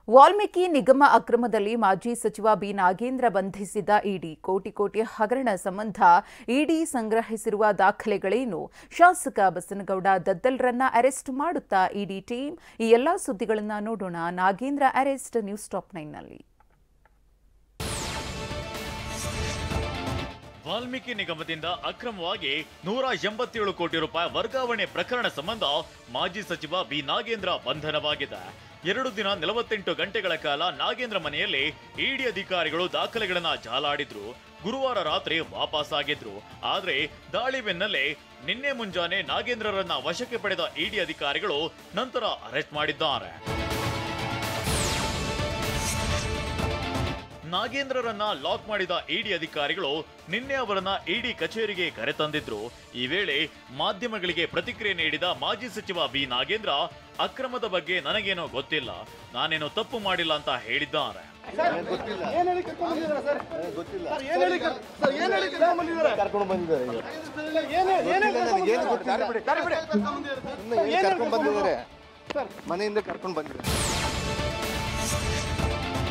ವಾಲ್ಮೀಕಿ ನಿಗಮ ಅಕ್ರಮದಲ್ಲಿ ಮಾಜಿ ಸಚಿವ ಬಿ ನಾಗೇಂದ್ರ ಬಂಧಿಸಿದ ಇಡಿ ಕೋಟಿ ಹಗರಣ ಸಂಬಂಧ ಇಡಿ ಸಂಗ್ರಹಿಸಿರುವ ದಾಖಲೆಗಳೇನು? ಶಾಸಕ ಬಸನಗೌಡ ದದ್ದಲ್ರನ್ನ ಅರೆಸ್ಟ್ ಮಾಡುತ್ತಾ ಇಡಿ ಟೀಮ್? ಈ ಎಲ್ಲಾ ಸುದ್ದಿಗಳನ್ನು ನೋಡೋಣ. ನಾಗೇಂದ್ರ ಅರೆಸ್ಟ್ ನ್ಯೂಸ್ ಟಾಪ್ 9ನಲ್ಲಿ. ವಾಲ್ಮೀಕಿ ನಿಗಮದಿಂದ ಅಕ್ರಮವಾಗಿ 187 ಕೋಟಿ ರೂಪಾಯಿ ವರ್ಗಾವಣೆ ಪ್ರಕರಣ ಸಂಬಂಧ ಮಾಜಿ ಸಚಿವ ಬಿ ನಾಗೇಂದ್ರ ಬಂಧನವಾಗಿದೆ. 2 ದಿನ 48 ಗಂಟೆಗಳ ಕಾಲ ನಾಗೇಂದ್ರ ಮನೆಯಲ್ಲಿ ಇಡಿ ಅಧಿಕಾರಿಗಳು ದಾಖಲೆಗಳನ್ನ ಜಾಲಾಡಿದ್ರು. ಗುರುವಾರ ರಾತ್ರಿ ವಾಪಸ್ಸಾಗಿದ್ರು. ಆದ್ರೆ ದಾಳಿ ಬೆನ್ನಲ್ಲೇ ನಿನ್ನೆ ಮುಂಜಾನೆ ನಾಗೇಂದ್ರರನ್ನ ವಶಕ್ಕೆ ಪಡೆದ ಇಡಿ ಅಧಿಕಾರಿಗಳು ನಂತರ ಅರೆಸ್ಟ್ ಮಾಡಿದ್ದಾರೆ. ನಾಗೇಂದ್ರರನ್ನ ಲಾಕ್ ಮಾಡಿದ ಇಡಿ ಅಧಿಕಾರಿಗಳು ನಿನ್ನೆ ಅವರನ್ನ ಇಡಿ ಕಚೇರಿಗೆ ಕರೆತಂದಿದ್ರು. ಈ ವೇಳೆ ಮಾಧ್ಯಮಗಳಿಗೆ ಪ್ರತಿಕ್ರಿಯೆ ನೀಡಿದ ಮಾಜಿ ಸಚಿವ ಬಿ ನಾಗೇಂದ್ರ, ಅಕ್ರಮದ ಬಗ್ಗೆ ನನಗೇನೋ ಗೊತ್ತಿಲ್ಲ, ನಾನೇನೋ ತಪ್ಪು ಮಾಡಿಲ್ಲ ಅಂತ ಹೇಳಿದ್ದಾರೆ. ಮನೆಯಿಂದ ಕರ್ಕೊಂಡು ಬಂದಿದ್ದಾರೆ.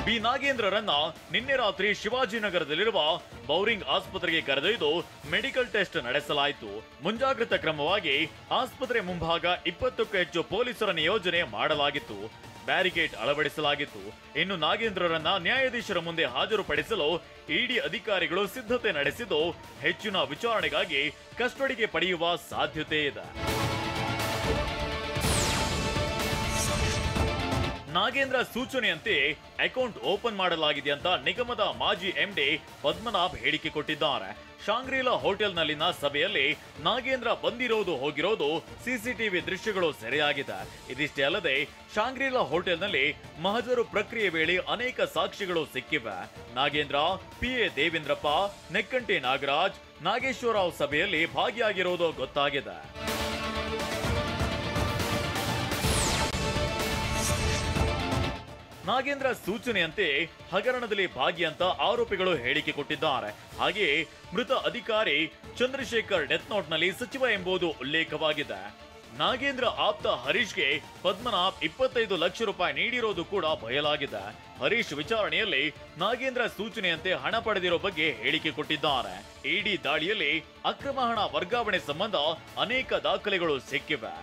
ಬಿ ನಾಗೇಂದ್ರರನ್ನ ನಿನ್ನೆ ರಾತ್ರಿ ಶಿವಾಜಿನಗರದಲ್ಲಿರುವ ಬೌರಿಂಗ್ ಆಸ್ಪತ್ರೆಗೆ ಕರೆದೊಯ್ದು ಮೆಡಿಕಲ್ ಟೆಸ್ಟ್ ನಡೆಸಲಾಯಿತು. ಮುಂಜಾಗ್ರತಾ ಕ್ರಮವಾಗಿ ಆಸ್ಪತ್ರೆ ಮುಂಭಾಗ 20ಕ್ಕೂ ಹೆಚ್ಚು ಪೊಲೀಸರ ನಿಯೋಜನೆ ಮಾಡಲಾಗಿತ್ತು. ಬ್ಯಾರಿಕೇಡ್ ಅಳವಡಿಸಲಾಗಿತ್ತು. ಇನ್ನು ನಾಗೇಂದ್ರರನ್ನ ನ್ಯಾಯಾಧೀಶರ ಮುಂದೆ ಹಾಜರುಪಡಿಸಲು ಇಡಿ ಅಧಿಕಾರಿಗಳು ಸಿದ್ಧತೆ ನಡೆಸಿದ್ದು, ಹೆಚ್ಚಿನ ವಿಚಾರಣೆಗಾಗಿ ಕಸ್ಟಡಿಗೆ ಪಡೆಯುವ ಸಾಧ್ಯತೆ ಇದೆ. ನಾಗೇಂದ್ರ ಸೂಚನೆಯಂತೆ ಅಕೌಂಟ್ ಓಪನ್ ಮಾಡಲಾಗಿದೆ ಅಂತ ನಿಗಮದ ಮಾಜಿ ಎಂಡಿ ಪದ್ಮನಾಭ್ ಹೇಳಿಕೆ ಕೊಟ್ಟಿದ್ದಾರೆ. ಶಾಂಗ್ರಿಲಾ ಹೋಟೆಲ್ನಲ್ಲಿನ ಸಭೆಯಲ್ಲಿ ನಾಗೇಂದ್ರ ಬಂದಿರೋದು ಹೋಗಿರೋದು ಸಿಸಿಟಿವಿ ದೃಶ್ಯಗಳು ಸೆರೆಯಾಗಿದೆ. ಇದಿಷ್ಟೇ ಅಲ್ಲದೆ ಶಾಂಗ್ರಿಲಾ ಹೋಟೆಲ್ನಲ್ಲಿ ಮಹಜರು ಪ್ರಕ್ರಿಯೆ ವೇಳೆ ಅನೇಕ ಸಾಕ್ಷಿಗಳು ಸಿಕ್ಕಿವೆ. ನಾಗೇಂದ್ರ, ಪಿಎ ದೇವೇಂದ್ರಪ್ಪ, ನೆಕ್ಕಂಟಿ ನಾಗರಾಜ್, ನಾಗೇಶ್ವರರಾವ್ ಸಭೆಯಲ್ಲಿ ಭಾಗಿಯಾಗಿರೋದು ಗೊತ್ತಾಗಿದೆ. ನಾಗೇಂದ್ರ ಸೂಚನೆಯಂತೆ ಹಗರಣದಲ್ಲಿ ಭಾಗಿ ಅಂತ ಆರೋಪಿಗಳು ಹೇಳಿಕೆ ಕೊಟ್ಟಿದ್ದಾರೆ. ಹಾಗೆಯೇ ಮೃತ ಅಧಿಕಾರಿ ಚಂದ್ರಶೇಖರ್ ಡೆತ್ ನೋಟ್ನಲ್ಲಿ ಸಚಿವ ಎಂಬುದು ಉಲ್ಲೇಖವಾಗಿದೆ. ನಾಗೇಂದ್ರ ಆಪ್ತ ಹರೀಶ್ಗೆ ಪದ್ಮನಾಭ್ 25 ಲಕ್ಷ ರೂಪಾಯಿ ನೀಡಿರೋದು ಕೂಡ ಬಯಲಾಗಿದೆ. ಹರೀಶ್ ವಿಚಾರಣೆಯಲ್ಲಿ ನಾಗೇಂದ್ರ ಸೂಚನೆಯಂತೆ ಹಣ ಪಡೆದಿರೋ ಬಗ್ಗೆ ಹೇಳಿಕೆ ಕೊಟ್ಟಿದ್ದಾರೆ. ಇಡಿ ದಾಳಿಯಲ್ಲಿ ಅಕ್ರಮ ಹಣ ವರ್ಗಾವಣೆ ಸಂಬಂಧ ಅನೇಕ ದಾಖಲೆಗಳು ಸಿಕ್ಕಿವೆ.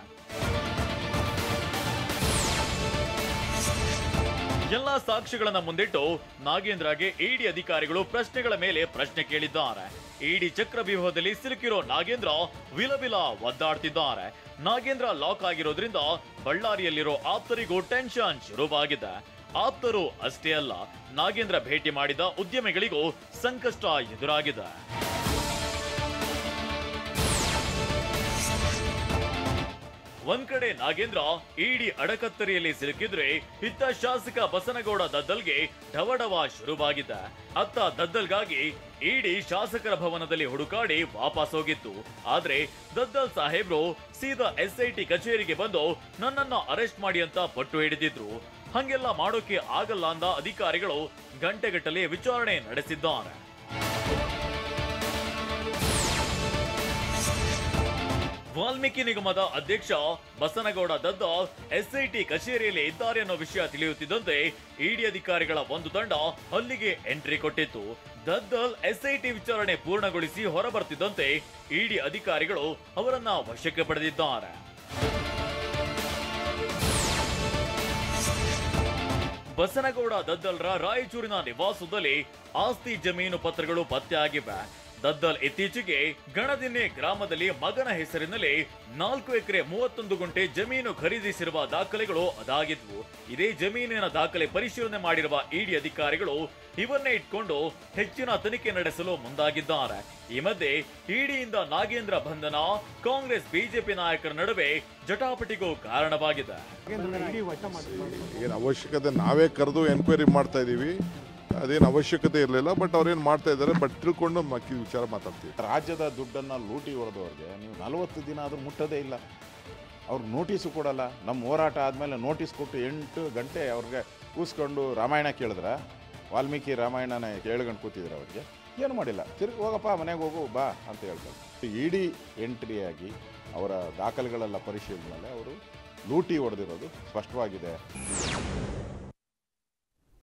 ಎಲ್ಲಾ ಸಾಕ್ಷಿಗಳನ್ನ ಮುಂದಿಟ್ಟು ನಾಗೇಂದ್ರಗೆ ಇಡಿ ಅಧಿಕಾರಿಗಳು ಪ್ರಶ್ನೆಗಳ ಮೇಲೆ ಪ್ರಶ್ನೆ ಕೇಳಿದ್ದಾರೆ. ಇಡಿ ಚಕ್ರವ್ಯೂಹದಲ್ಲಿ ಸಿಲುಕಿರೋ ನಾಗೇಂದ್ರ ವಿಲವಿಲ ಒದ್ದಾಡ್ತಿದ್ದಾರೆ. ನಾಗೇಂದ್ರ ಲಾಕ್ ಆಗಿರೋದ್ರಿಂದ ಬಳ್ಳಾರಿಯಲ್ಲಿರೋ ಆಪ್ತರಿಗೂ ಟೆನ್ಷನ್ ಶುರುವಾಗಿದೆ. ಆಪ್ತರು ಅಷ್ಟೇ ಅಲ್ಲ, ನಾಗೇಂದ್ರ ಭೇಟಿ ಮಾಡಿದ ಉದ್ಯಮಿಗಳಿಗೂ ಸಂಕಷ್ಟ ಎದುರಾಗಿದೆ. ಒಂದ್ ಕಡೆ ನಾಗೇಂದ್ರ ಇಡಿ ಅಡಕತ್ತರಿಯಲ್ಲಿ ಸಿಲುಕಿದ್ರೆ, ಇತ್ತ ಶಾಸಕ ಬಸನಗೌಡ ದದ್ದಲ್ಗೆ ಢವಢವ ಶುರುವಾಗಿದೆ. ಅತ್ತ ದದ್ದಲ್ಗಾಗಿ ಇಡಿ ಶಾಸಕರ ಭವನದಲ್ಲಿ ಹುಡುಕಾಡಿ ವಾಪಸ್ ಹೋಗಿತ್ತು. ಆದ್ರೆ ದದ್ದಲ್ ಸಾಹೇಬ್ರು ಸೀದಾ ಎಸ್ಐಟಿ ಕಚೇರಿಗೆ ಬಂದು ನನ್ನನ್ನ ಅರೆಸ್ಟ್ ಮಾಡಿ ಅಂತ ಪಟ್ಟು ಹಿಡಿದಿದ್ರು. ಹಂಗೆಲ್ಲ ಮಾಡೋಕೆ ಆಗಲ್ಲ ಅಂದ ಅಧಿಕಾರಿಗಳು ಗಂಟೆಗಟ್ಟಲೆ ವಿಚಾರಣೆ ನಡೆಸಿದ್ದಾರೆ. ವಾಲ್ಮೀಕಿ ನಿಗಮದ ಅಧ್ಯಕ್ಷ ಬಸನಗೌಡ ದದ್ದಲ್ ಎಸ್ಐಟಿ ಕಚೇರಿಯಲ್ಲಿ ಇದ್ದಾರೆ ಅನ್ನೋ ವಿಷಯ ತಿಳಿಯುತ್ತಿದ್ದಂತೆ ಇಡಿ ಅಧಿಕಾರಿಗಳ ಒಂದು ತಂಡ ಅಲ್ಲಿಗೆ ಎಂಟ್ರಿ ಕೊಟ್ಟಿತ್ತು. ದದ್ದಲ್ ಎಸ್ಐಟಿ ವಿಚಾರಣೆ ಪೂರ್ಣಗೊಳಿಸಿ ಹೊರಬರ್ತಿದ್ದಂತೆ ಇಡಿ ಅಧಿಕಾರಿಗಳು ಅವರನ್ನ ವಶಕ್ಕೆ ಪಡೆದಿದ್ದಾರೆ. ಬಸನಗೌಡ ದದ್ದಲ್ರ ರಾಯಚೂರಿನ ನಿವಾಸದಲ್ಲಿ ಆಸ್ತಿ ಜಮೀನು ಪತ್ರಗಳು ಪತ್ತೆಯಾಗಿವೆ. ದದ್ದಲ್ ಇತ್ತೀಚೆಗೆ ಗಣದಿನ್ನೆ ಗ್ರಾಮದಲ್ಲಿ ಮಗನ ಹೆಸರಿನಲ್ಲಿ 4 ಎಕರೆ 31 ಗುಂಟೆ ಜಮೀನು ಖರೀದಿಸಿರುವ ದಾಖಲೆಗಳು ಅದಾಗಿದ್ವು. ಇದೇ ಜಮೀನಿನ ದಾಖಲೆ ಪರಿಶೀಲನೆ ಮಾಡಿರುವ ಇಡಿ ಅಧಿಕಾರಿಗಳು ಇವನ್ನೇ ಇಟ್ಕೊಂಡು ಹೆಚ್ಚಿನ ತನಿಖೆ ನಡೆಸಲು ಮುಂದಾಗಿದ್ದಾರೆ. ಈ ಮಧ್ಯೆ ಇಡಿಯಿಂದ ನಾಗೇಂದ್ರ ಬಂಧನ ಕಾಂಗ್ರೆಸ್ ಬಿಜೆಪಿ ನಾಯಕರ ನಡುವೆ ಜಟಾಪಟಿಗೂ ಕಾರಣವಾಗಿದೆ. ಏನು ಅವಶ್ಯಕತೆ ನಾವೇ ಕರೆದು ಎನ್ಕ್ವೈರಿ ಮಾಡ್ತಾ ಇದೀವಿ, ಅದೇನು ಅವಶ್ಯಕತೆ ಇರಲಿಲ್ಲ. ಬಟ್ ಅವ್ರೇನು ಮಾಡ್ತಾ ಇದ್ದಾರೆ, ಬಟ್ ತಿಳ್ಕೊಂಡು ವಿಚಾರ ಮಾತಾಡ್ತೀವಿ. ರಾಜ್ಯದ ದುಡ್ಡನ್ನು ಲೂಟಿ ಹೊಡೆದವ್ರಿಗೆ ನೀವು 40 ದಿನ ಆದರೂ ಮುಟ್ಟೋದೇ ಇಲ್ಲ. ಅವ್ರಿಗೆ ನೋಟಿಸು ಕೊಡಲ್ಲ. ನಮ್ಮ ಹೋರಾಟ ಆದಮೇಲೆ ನೋಟಿಸ್ ಕೊಟ್ಟು 8 ಗಂಟೆ ಅವ್ರಿಗೆ ಕೂಸ್ಕೊಂಡು ರಾಮಾಯಣ ಕೇಳಿದ್ರೆ, ವಾಲ್ಮೀಕಿ ರಾಮಾಯಣನ ಕೇಳ್ಕೊಂಡು ಕೂತಿದ್ರು. ಅವ್ರಿಗೆ ಏನು ಮಾಡಿಲ್ಲ. ತಿರುಗಿ ಹೋಗಪ್ಪ ಮನೆಗೆ ಹೋಗು ಬಾ ಅಂತ ಹೇಳ್ತಾರೆ. ಇಡಿ ಎಂಟ್ರಿಯಾಗಿ ಅವರ ದಾಖಲೆಗಳೆಲ್ಲ ಪರಿಶೀಲನೆ ಮೇಲೆ ಅವರು ಲೂಟಿ ಹೊಡೆದಿರೋದು ಸ್ಪಷ್ಟವಾಗಿದೆ.